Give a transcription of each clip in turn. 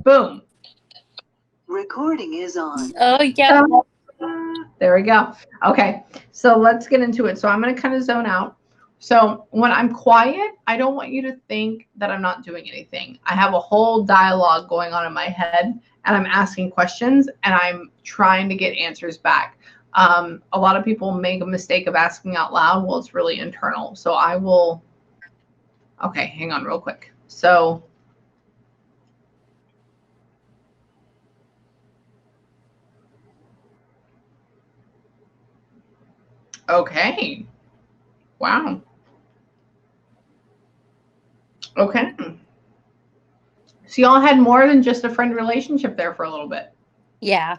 Boom. Recording is on. Oh, yeah. There we go. Okay, so let's get into it. So I'm going to kind of zone out. So when I'm quiet, I don't want you to think that I'm not doing anything. I have a whole dialogue going on in my head, and I'm asking questions, and I'm trying to get answers back. A lot of people make a mistake of asking out loud. Well, it's really internal. So I will. Okay, hang on real quick. So. Okay. Wow. Okay. So y'all had more than just a friend relationship there for a little bit. Yeah.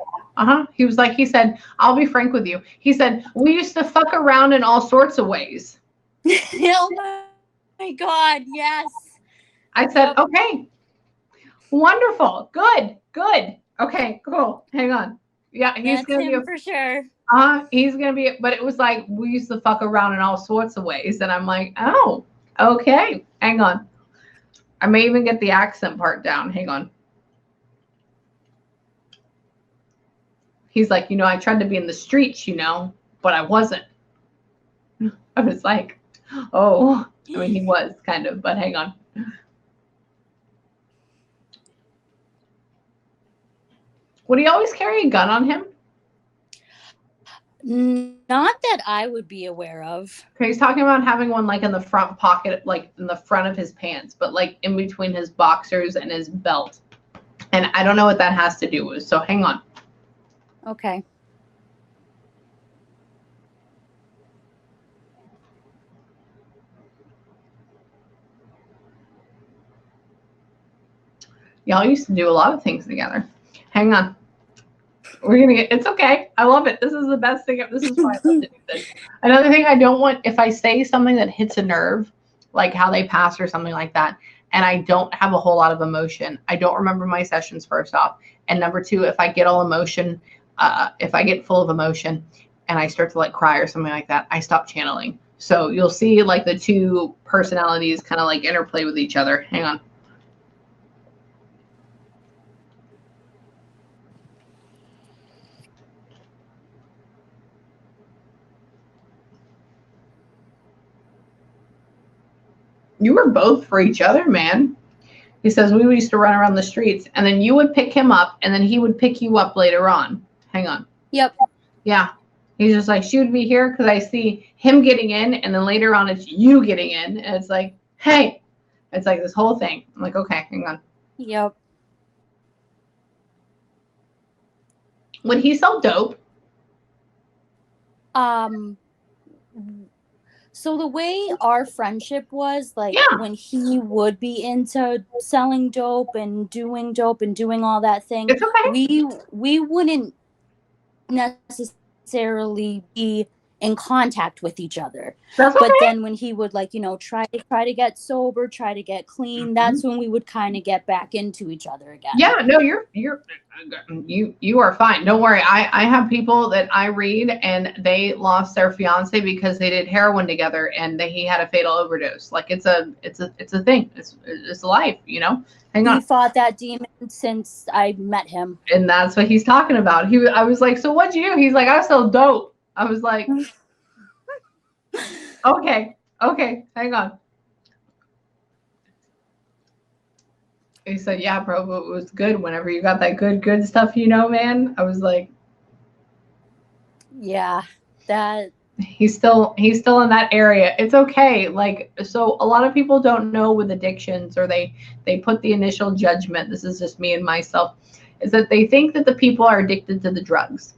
He said, I'll be frank with you. He said, we used to fuck around in all sorts of ways. Oh my God, yes. I said, okay. Wonderful. Good. Okay, cool. Hang on. Yeah, he's going to be for sure. He's going to be, but it was like, we used to fuck around in all sorts of ways. And I'm like, oh, okay. Hang on. I may even get the accent part down. Hang on. He's like, I tried to be in the streets, but I wasn't. I was like, oh, I mean, he was kind of, but hang on. Would he always carry a gun on him? Not that I would be aware of. Okay, he's talking about having one like in the front pocket, like in the front of his pants, but like in between his boxers and his belt. And I don't know what that has to do with. So hang on. Okay. Y'all used to do a lot of things together. Hang on. We're going to get, it's okay. I love it. This is the best thing. This is why I love to do this. Another thing I don't want, if I say something that hits a nerve, like how they pass or something like that, and I don't have a whole lot of emotion, I don't remember my sessions first off. And number two, if I get all emotion, if I get full of emotion and I start to like cry or something like that, I stop channeling. So you'll see like the two personalities kind of like interplay with each other. Hang on. You were both for each other, man. He says, we used to run around the streets, and then you would pick him up, and then he would pick you up later on. Hang on. Yep. Yeah. He's just like, she would be here because I see him getting in, and then later on it's you getting in, and it's like, hey. It's like this whole thing. I'm like, okay, hang on. Yep. Would he sell dope? So the way our friendship was, like, when he would be into selling dope and doing all that thing, it's okay. we wouldn't necessarily be in contact with each other. That's okay. But then when he would try to get sober, try to get clean, that's when we would kind of get back into each other again. Yeah, no, you are fine. Don't worry. I have people that I read and they lost their fiance because they did heroin together and he had a fatal overdose. Like it's a thing. It's life, Hang on. He fought that demon since I met him. And that's what he's talking about. I was like, so what'd you do? He's like, I sell dope. I was like, okay, hang on. He said, yeah, bro, but it was good whenever you got that good stuff, man. I was like, yeah, that he's still in that area. It's okay. Like, so a lot of people don't know with addictions, or they put the initial judgment. This is just me and myself, is that they think that the people are addicted to the drugs.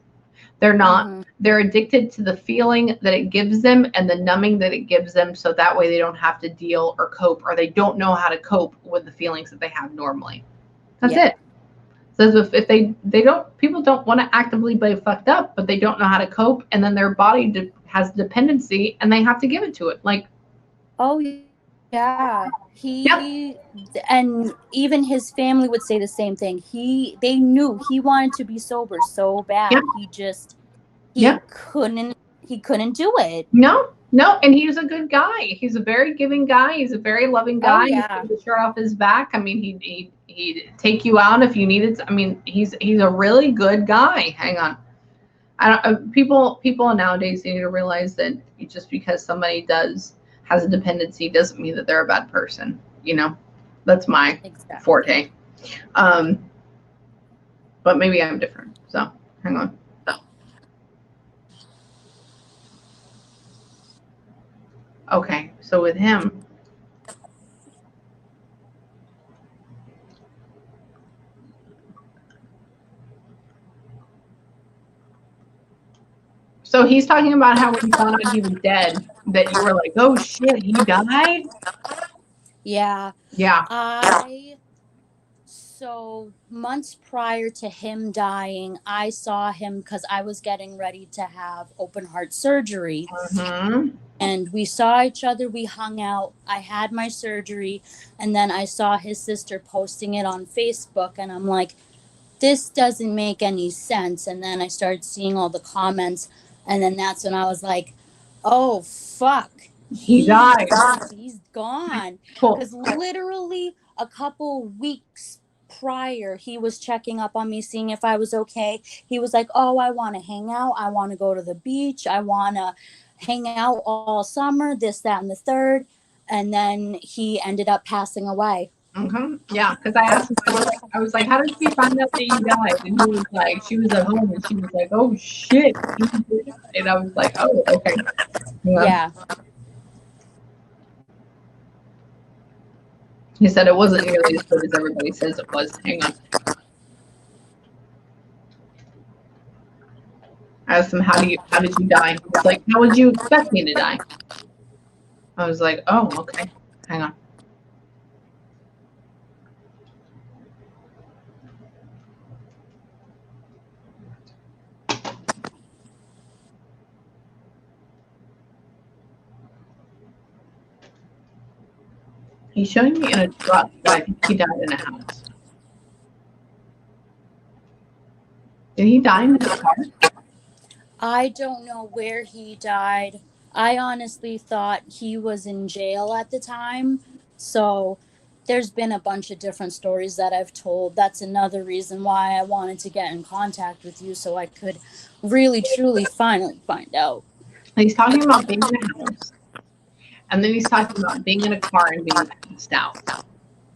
They're not. Mm-hmm. They're addicted to the feeling that it gives them and the numbing that it gives them, so that way they don't have to deal or cope, or they don't know how to cope with the feelings that they have normally. That's it. So if they don't, people don't want to actively be fucked up, but they don't know how to cope, and then their body has dependency, and they have to give it to it. Like, oh yeah, and even his family would say the same thing. They knew he wanted to be sober so bad. He couldn't do it. No, No, and he's a good guy. He's a very giving guy. He's a very loving guy. Oh, yeah. He'd take the shirt off his back. I mean, he'd take you out if you needed. I mean, he's a really good guy. Hang on. I don't. People nowadays need to realize that just because somebody has a dependency doesn't mean that they're a bad person. You know, that's my forte. But maybe I'm different. So hang on. Okay, so with him, so he's talking about how when you found out he was dead, that you were like, oh shit, he died? Yeah. Yeah. So months prior to him dying, I saw him because I was getting ready to have open heart surgery. Mm-hmm. And we saw each other, we hung out, I had my surgery, and then I saw his sister posting it on Facebook, and I'm like, this doesn't make any sense. And then I started seeing all the comments, and then that's when I was like, oh, fuck. He died. He's gone. Cool. Because literally a couple weeks prior, he was checking up on me, seeing if I was okay. He was like, oh, I want to hang out. I want to go to the beach. I want to hang out all summer, this, that, and the third. And then he ended up passing away. Mm-hmm. Yeah, because I asked him, I was like, how did she find out that you died? And he was like, she was at home and she was like, oh shit. And I was like, oh, okay. Yeah. He said it wasn't nearly as good as everybody says it was. Hang on. I asked him, how did you die? He was like, how would you expect me to die? I was like, oh, okay. Hang on. He's showing me in a truck, but I think he died in a house. Did he die in the car? I don't know where he died. I honestly thought he was in jail at the time. So there's been a bunch of different stories that I've told. That's another reason why I wanted to get in contact with you so I could really, truly, finally find out. He's talking about being in a house. And then he's talking about being in a car and being passed out.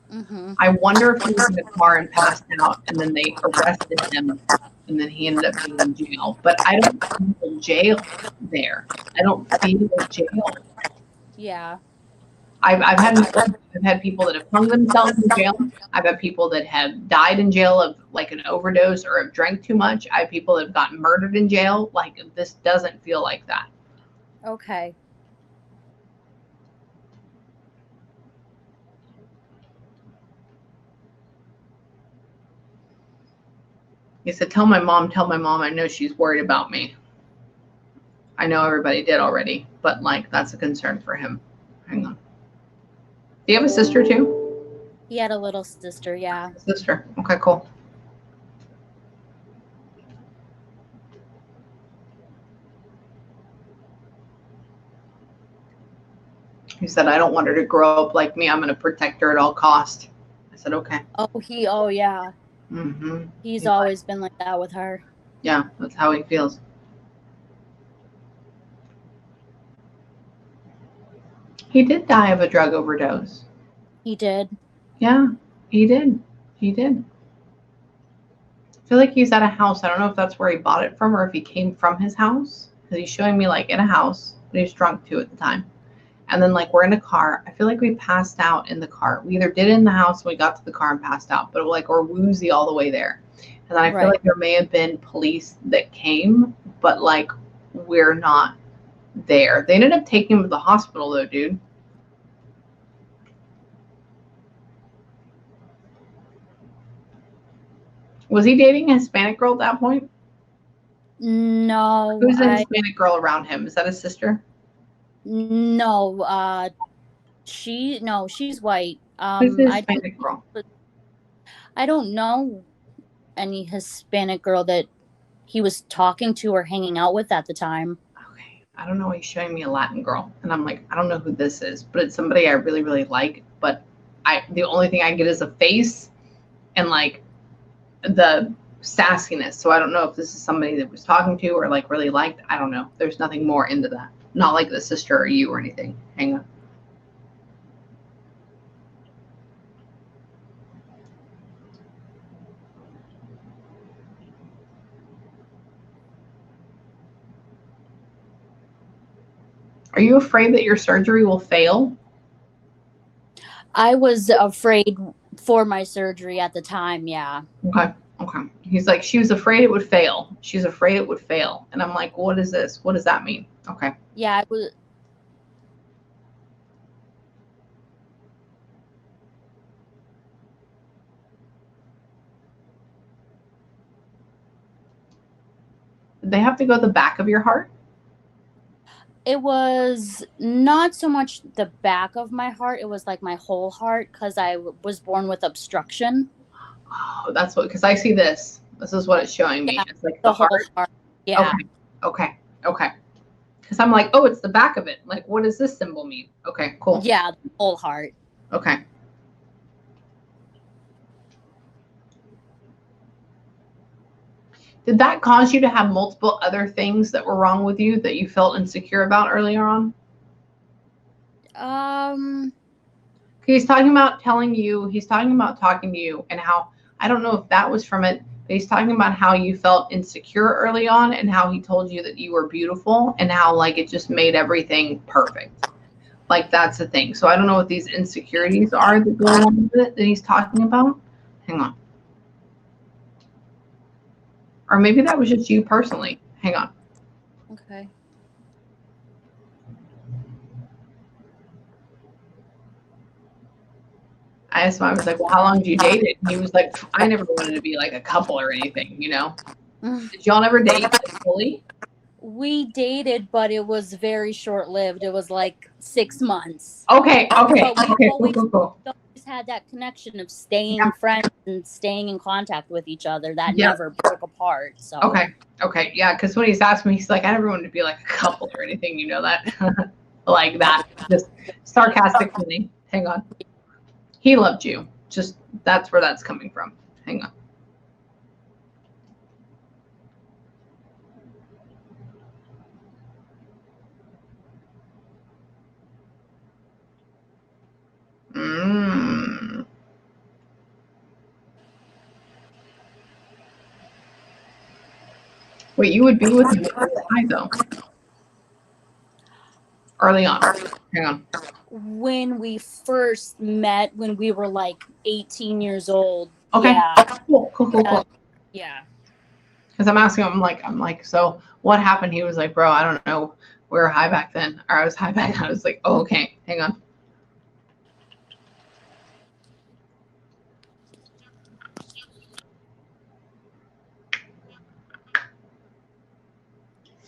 Mm-hmm. I wonder if he was in a car and passed out and then they arrested him and then he ended up being in jail. But I don't feel jail there. I don't feel jail. Yeah. I've had people that have hung themselves in jail. I've had people that have died in jail of like an overdose or have drank too much. I have people that have gotten murdered in jail. Like, this doesn't feel like that. Okay. He said, tell my mom, I know she's worried about me. I know everybody did already, but like, that's a concern for him. Hang on. Do you have a sister too? He had a little sister, yeah. Sister. Okay, cool. He said, I don't want her to grow up like me. I'm going to protect her at all costs. I said, okay. Oh, yeah. Mm-hmm. He's always been like that with her. Yeah, that's how he feels. He did die of a drug overdose. He did. Yeah, he did. He did. I feel like he's at a house. I don't know if that's where he bought it from or if he came from his house. Because he's showing me like in a house, but he was drunk too at the time. And then like we're in a car. I feel like we passed out in the car. We either did it in the house when we got to the car and passed out, but like we're woozy all the way there. And then I feel like there may have been police that came, but like we're not there. They ended up taking him to the hospital though, dude. Was he dating a Hispanic girl at that point? No. Who's the Hispanic girl around him? Is that his sister? No. She's white. Who's the Hispanic girl? I don't know any Hispanic girl that he was talking to or hanging out with at the time. Okay. I don't know, he's showing me a Latin girl. And I'm like, I don't know who this is, but it's somebody I really, really like. But the only thing I get is a face and like the sassiness. So I don't know if this is somebody that was talking to or like really liked. I don't know. There's nothing more into that. Not like the sister or you or anything. Hang on. Are you afraid that your surgery will fail? I was afraid for my surgery at the time. Yeah. Okay. Okay. He's like, she was afraid it would fail. She's afraid it would fail. And I'm like, what is this? What does that mean? Okay. Yeah, I was. Did they have to go the back of your heart? It was not so much the back of my heart. It was like my whole heart because I was born with obstruction. Oh, that's what, because I see this. This is what it's showing me. Yeah, It's like the the whole heart. heart. Yeah. Okay. Okay. Because I'm like, oh, it's the back of it. Like, what does this symbol mean? Okay, cool. Yeah, the whole heart. Okay. Did that cause you to have multiple other things that were wrong with you that you felt insecure about earlier on? He's talking about talking to you and how, I don't know if that was from it, but he's talking about how you felt insecure early on and how he told you that you were beautiful and how like it just made everything perfect. Like that's the thing. So I don't know what these insecurities are that go along with it that he's talking about. Hang on. Or maybe that was just you personally. Hang on. Okay. I asked him, I was like, well, how long did you date it? And he was like, I never wanted to be like a couple or anything, you know? Did y'all never date fully? We dated, but it was very short lived. It was like 6 months. Okay. But we Cool. always had that connection of staying friends and staying in contact with each other. That never broke apart. So Okay. Yeah, because when he's asked me, he's like, I never wanted to be like a couple or anything, you know that? Like that. Just sarcastically. Hang on. He loved you. Just that's where that's coming from. Hang on. Wait, you would be with him why though? Early on. Hang on. when we first met, when we were like 18 years old. Okay. Yeah. Cool. Yeah. Because I'm asking him, I'm like, so what happened? He was like, bro, I don't know. We were high back then. Or I was high back then. I was like, oh, okay. Hang on.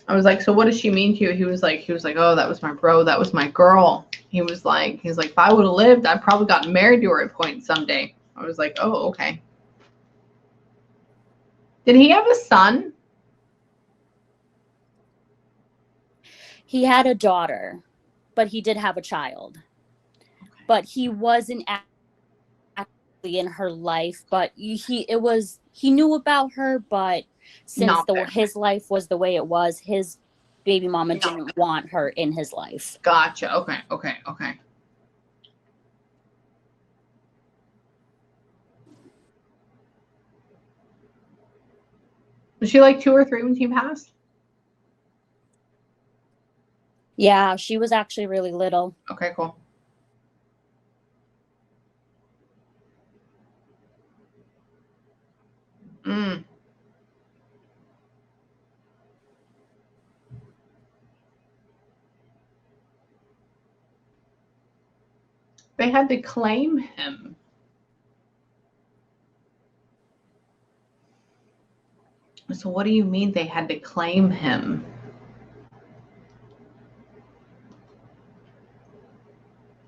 I was like, so what does she mean to you? He was like, oh, that was my bro. That was my girl. He's like, if I would have lived, I'd probably gotten married to her at a point someday. I was like, oh, okay. Did he have a son? He had a daughter, but he did have a child. Okay. But he wasn't actively in her life, but he knew about her, but since his life was the way it was, his baby mama didn't want her in his life. Gotcha. Okay. Was she like 2 or 3 when she passed? Yeah, she was actually really little. Okay, cool. They had to claim him. So what do you mean they had to claim him?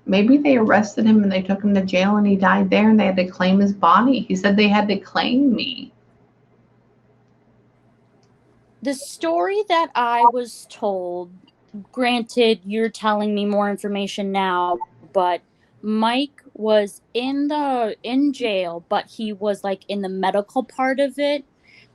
Maybe they arrested him and they took him to jail and he died there and they had to claim his body. He said they had to claim me. The story that I was told granted, you're telling me more information now, but Mike was in jail, but he was like in the medical part of it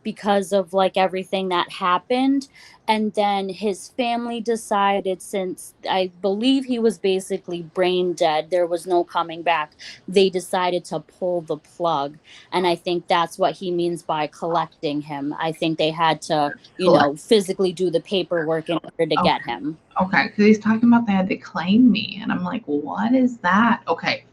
because of like everything that happened. And then his family decided, since I believe he was basically brain dead, there was no coming back, they decided to pull the plug. And I think that's what he means by collecting him. I think they had to, physically do the paperwork in order to get him. Okay, because he's talking about they had to claim me, and I'm like, what is that? Okay.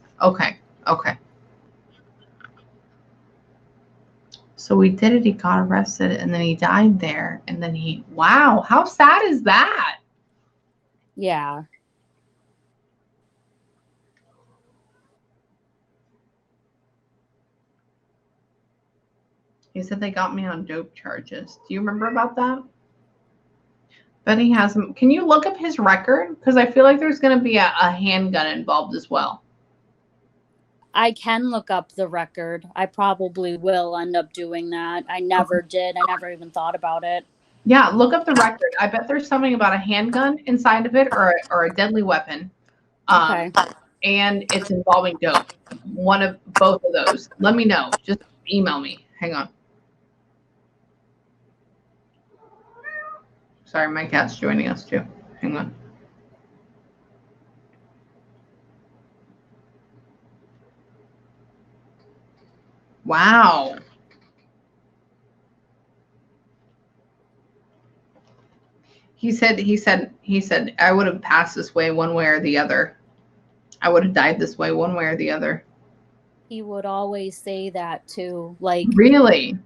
So we did it. He got arrested, and then he died there, and then wow, how sad is that? Yeah. He said they got me on dope charges. Do you remember about that? But he hasn't. Can you look up his record? Because I feel like there's going to be a handgun involved as well. I can look up the record. I probably will end up doing that. I never did. I never even thought about it. Yeah, look up the record. I bet there's something about a handgun inside of it, or a deadly weapon. Okay. And it's involving dope. One of both of those. Let me know. Just email me. Hang on. Sorry, my cat's joining us too. Hang on. Wow. He said, I would have passed this way one way or the other. I would have died this way one way or the other. He would always say that too. Like, really?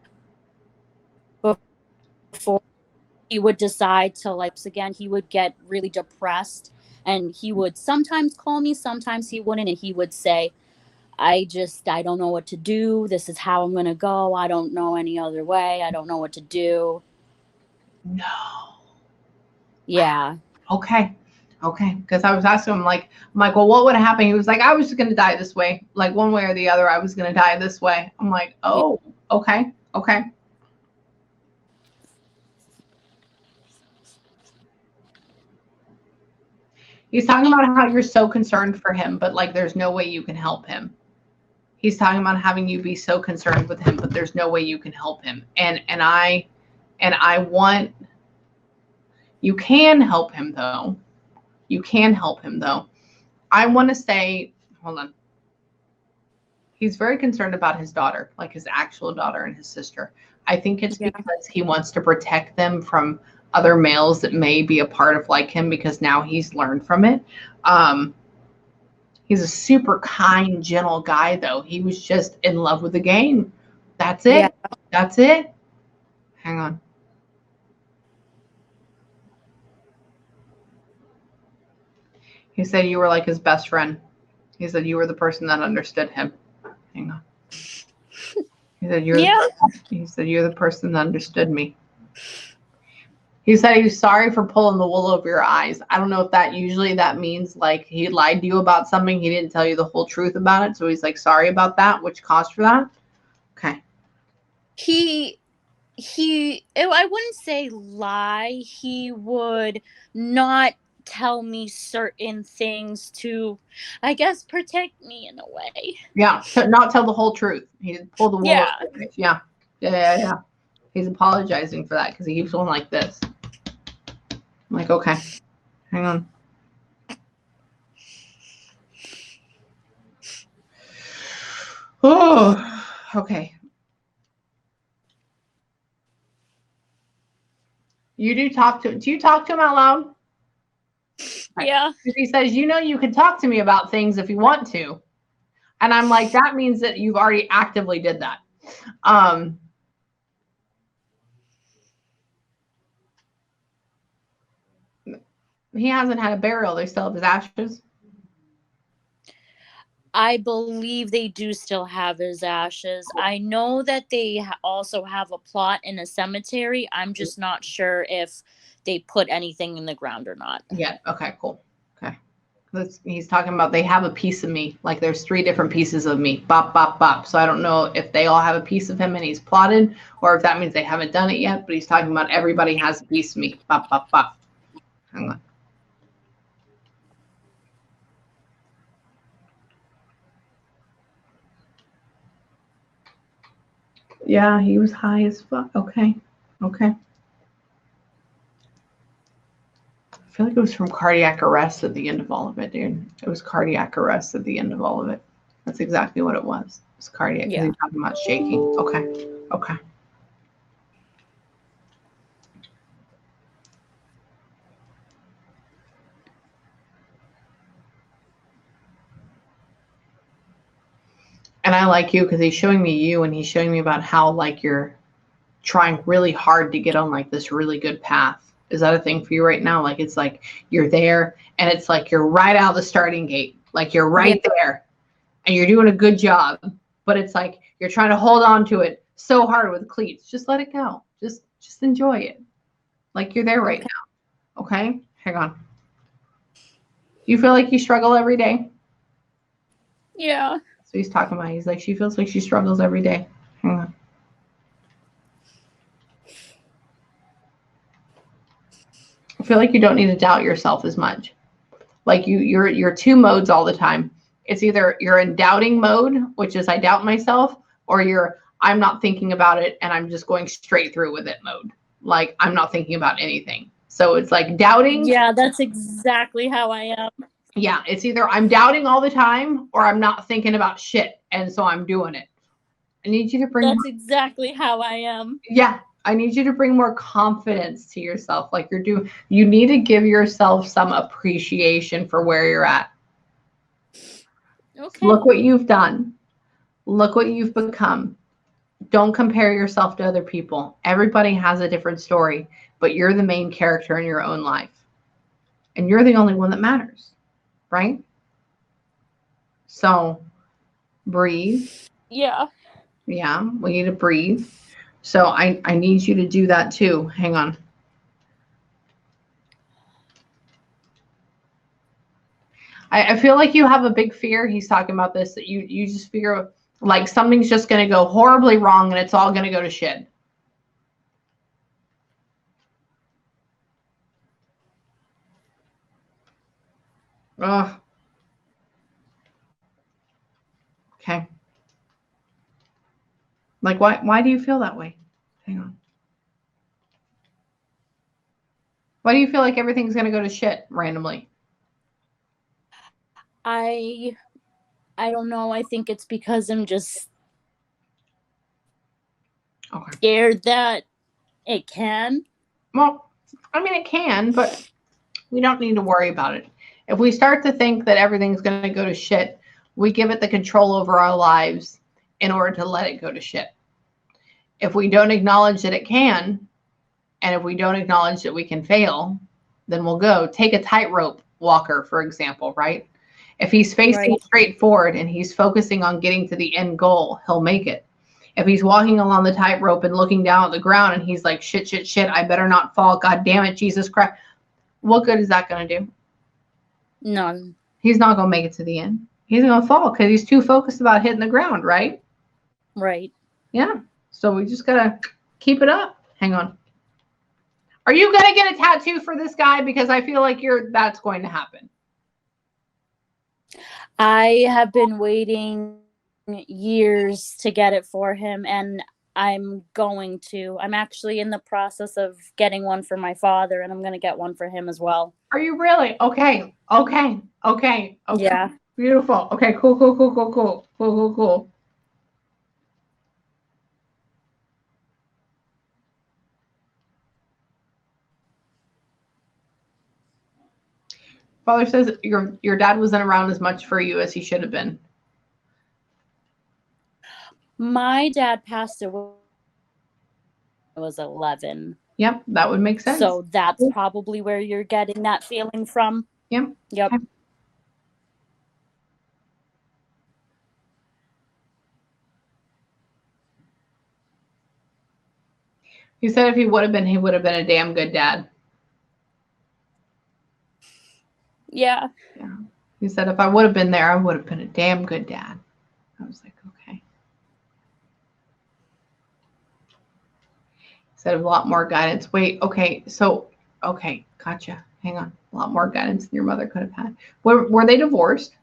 Before he would decide to again, he would get really depressed, and he would sometimes call me, sometimes he wouldn't, and he would say, I don't know what to do. This is how I'm going to go. I don't know any other way. I don't know what to do. No. Yeah. Okay. Because I was asking him, like, well, what would happen? He was like, I was just going to die this way. Like, one way or the other, I was going to die this way. I'm like, oh, okay. He's talking about how you're so concerned for him, but like, there's no way you can help him. He's talking about having you be so concerned with him, but there's no way you can help him. And I want, you can help him though. I want to say, hold on. He's very concerned about his daughter, like his actual daughter and his sister. I think it's because he wants to protect them from other males that may be a part of like him, because now he's learned from it. He's a super kind, gentle guy, though. He was just in love with the game. That's it. Yeah. That's it. Hang on. He said you were like his best friend. He said you were the person that understood him. Hang on. He said you're the person that understood me. He said he was sorry for pulling the wool over your eyes. I don't know if that means like he lied to you about something. He didn't tell you the whole truth about it. So he's like, sorry about that, which caused for that. Okay. I wouldn't say lie. He would not tell me certain things to, I guess, protect me in a way. Yeah. To not tell the whole truth. He pulled the wool over your eyes. Yeah. He's apologizing for that because he keeps going like this. I'm like, okay, hang on. Oh, okay. Do you talk to him out loud? Yeah. He says, you can talk to me about things if you want to. And I'm like, that means that you've already actively did that. He hasn't had a burial. They still have his ashes. I believe they do still have his ashes. I know that they also have a plot in a cemetery. I'm just not sure if they put anything in the ground or not. Yeah. Okay, cool. Okay. He's talking about they have a piece of me. Like there's 3 different pieces of me. Bop, bop, bop. So I don't know if they all have a piece of him and he's plotted, or if that means they haven't done it yet. But he's talking about everybody has a piece of me. Bop, bop, bop. Hang on. Yeah, he was high as fuck. Okay. Okay. I feel like it was from cardiac arrest at the end of all of it, dude. It was cardiac arrest at the end of all of it. That's exactly what it was. It's cardiac. Yeah. You're talking about shaking. Okay. Okay. And I like you because he's showing me you and he's showing me about how like you're trying really hard to get on like this really good path. Is that a thing for you right now? Like it's like you're there and it's like you're right out of the starting gate. Like you're right there and you're doing a good job. But it's like you're trying to hold on to it so hard with cleats. Just let it go. Just enjoy it. Like you're there right now. Okay? Hang on. You feel like you struggle every day? Yeah. So he's talking about, he's like, she feels like she struggles every day. Hang on. I feel like you don't need to doubt yourself as much. Like you're two modes all the time. It's either you're in doubting mode, which is I doubt myself, or you're I'm not thinking about it and I'm just going straight through with it mode. Like I'm not thinking about anything. So it's like doubting. Yeah, that's exactly how I am. Yeah, it's either I'm doubting all the time or I'm not thinking about shit. And so I'm doing it. I need you to bring That's exactly how I am. Yeah, I need you to bring more confidence to yourself. Like you need to give yourself some appreciation for where you're at. Okay. Look what you've done. Look what you've become. Don't compare yourself to other people. Everybody has a different story, but you're the main character in your own life. And you're the only one that matters, right? So breathe. Yeah. Yeah, we need to breathe. So I need you to do that too. Hang on. I feel like you have a big fear. He's talking about this, that you just figure like something's just going to go horribly wrong and it's all going to go to shit. Ugh. Okay. Like why do you feel that way? Hang on. Why do you feel like everything's going to go to shit randomly? I don't know. I think it's because I'm just scared that it can. Well, I mean, it can, but we don't need to worry about it. If we start to think that everything's going to go to shit, we give it the control over our lives in order to let it go to shit. If we don't acknowledge that it can, and if we don't acknowledge that we can fail, then we'll go. Take a tightrope walker, for example, right? If he's facing straight forward and he's focusing on getting to the end goal, he'll make it. If he's walking along the tightrope and looking down at the ground and he's like, shit, shit, shit, I better not fall. God damn it, Jesus Christ. What good is that going to do? None. He's not going to make it to the end. He's going to fall because he's too focused about hitting the ground, right? Right. Yeah. So we just got to keep it up. Hang on. Are you going to get a tattoo for this guy? Because I feel like that's going to happen. I have been waiting years to get it for him, and I'm going to. I'm actually in the process of getting one for my father, and I'm going to get one for him as well. Are you really? Okay. Yeah. Beautiful. Okay, cool. Father says your dad wasn't around as much for you as he should have been. My dad passed away when I was 11. Yep, that would make sense. So that's probably where you're getting that feeling from. Yep. Yep. Okay. He said if he would have been a damn good dad. Yeah. Yeah. He said if I would have been there, I would have been a damn good dad. I was like, okay. He said a lot more guidance. Wait, okay. So, okay, gotcha. Hang on. A lot more guidance than your mother could have had. Were they divorced?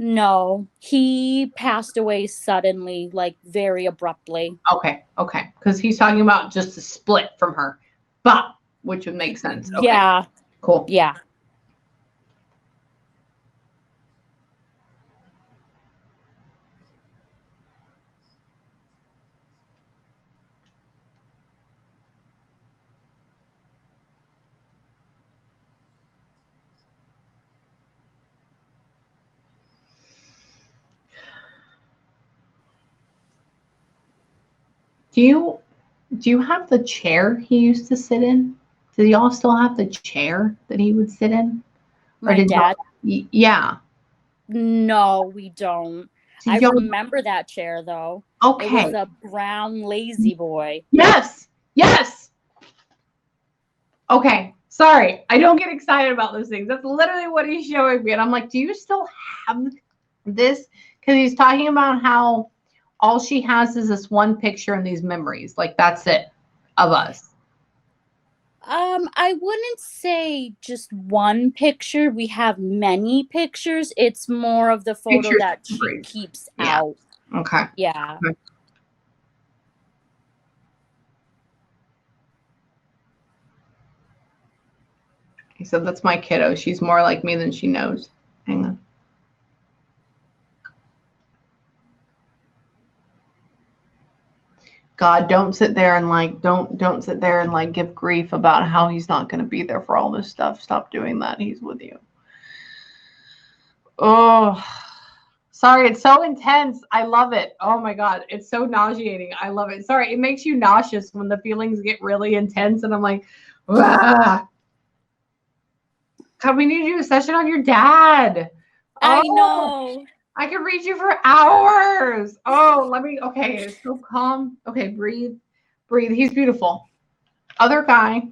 No, he passed away suddenly, like very abruptly. Okay. Okay. Because he's talking about just a split from her, but which would make sense. Okay. Yeah, Cool. yeah. Do you have the chair he used to sit in? Do y'all still have the chair that he would sit in? Or My did y'all? dad. Yeah. No, we don't. I Did y'all? remember that chair though. It Okay. was a brown lazy boy. Yes. Yes. Okay. Sorry. I don't get excited about those things. That's literally what he's showing me. And I'm like, do you still have this? Because he's talking about how all she has is this one picture and these memories. Like, that's it of us. I wouldn't say just one picture. We have many pictures. It's more of the photo Pictures, that she memories. keeps Yeah. out. Okay. Yeah. Okay. He said, that's my kiddo. She's more like me than she knows. Hang on. God, don't sit there and don't sit there and like give grief about how he's not going to be there for all this stuff. Stop doing that. He's with you. Oh, sorry. It's so intense. I love it. Oh my God. It's so nauseating. I love it. Sorry. It makes you nauseous when the feelings get really intense. And I'm like, ah. God, we need to do a session on your dad. I Oh. know. I can read you for hours. Oh, okay, it's so calm. Okay, breathe. He's beautiful. Other guy,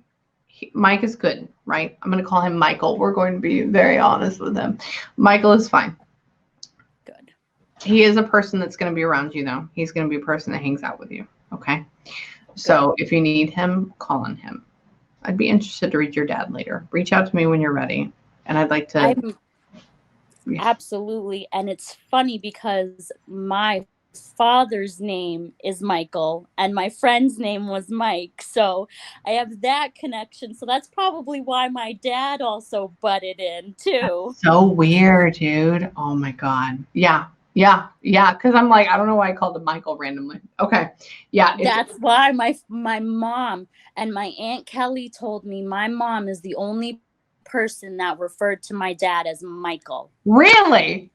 Mike is good, right? I'm going to call him Michael. We're going to be very honest with him. Michael is fine. Good. He is a person that's going to be around you, though. He's going to be a person that hangs out with you, okay? So if you need him, call on him. I'd be interested to read your dad later. Reach out to me when you're ready, and I'd like to... Absolutely. And it's funny because my father's name is Michael and my friend's name was Mike. So I have that connection. So that's probably why my dad also butted in too. That's so weird, dude. Oh my God. Yeah. Because I'm like, I don't know why I called him Michael randomly. Okay. Yeah. That's why my mom and my Aunt Kelly told me my mom is the only person that referred to my dad as Michael. Really?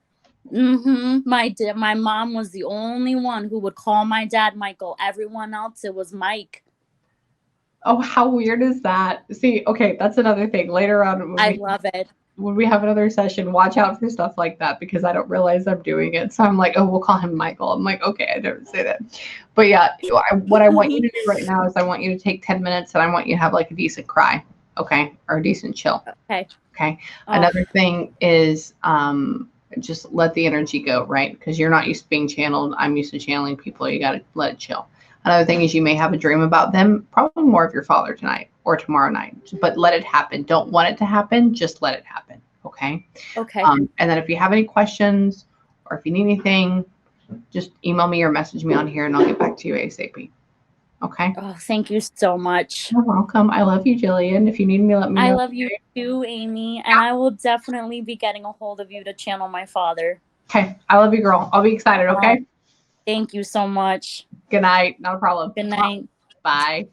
Mm-hmm. My mom was the only one who would call my dad Michael. Everyone else, it was Mike. Oh, how weird is that? See, okay, that's another thing. Later on, I love it. When we have another session, watch out for stuff like that because I don't realize I'm doing it. So I'm like, oh, we'll call him Michael. I'm like, okay, I never say that. But yeah, what I want you to do right now is I want you to take 10 minutes and I want you to have like a decent cry, okay, or a decent chill. Okay. Okay. Another thing is just let the energy go, right? Because you're not used to being channeled. I'm used to channeling people. You got to let it chill. Another thing is you may have a dream about them, probably more of your father tonight or tomorrow night, but let it happen. Don't want it to happen. Just let it happen. Okay. Okay. And then if you have any questions or if you need anything, just email me or message me on here and I'll get back to you ASAP. Okay. Oh, thank you so much. You're welcome. I love you, Jillian. If you need me, let me know. I love you too, Amie. And I will definitely be getting a hold of you to channel my father. Okay. I love you, girl. I'll be excited. Okay. Thank you so much. Good night. Not a problem. Good night. Bye.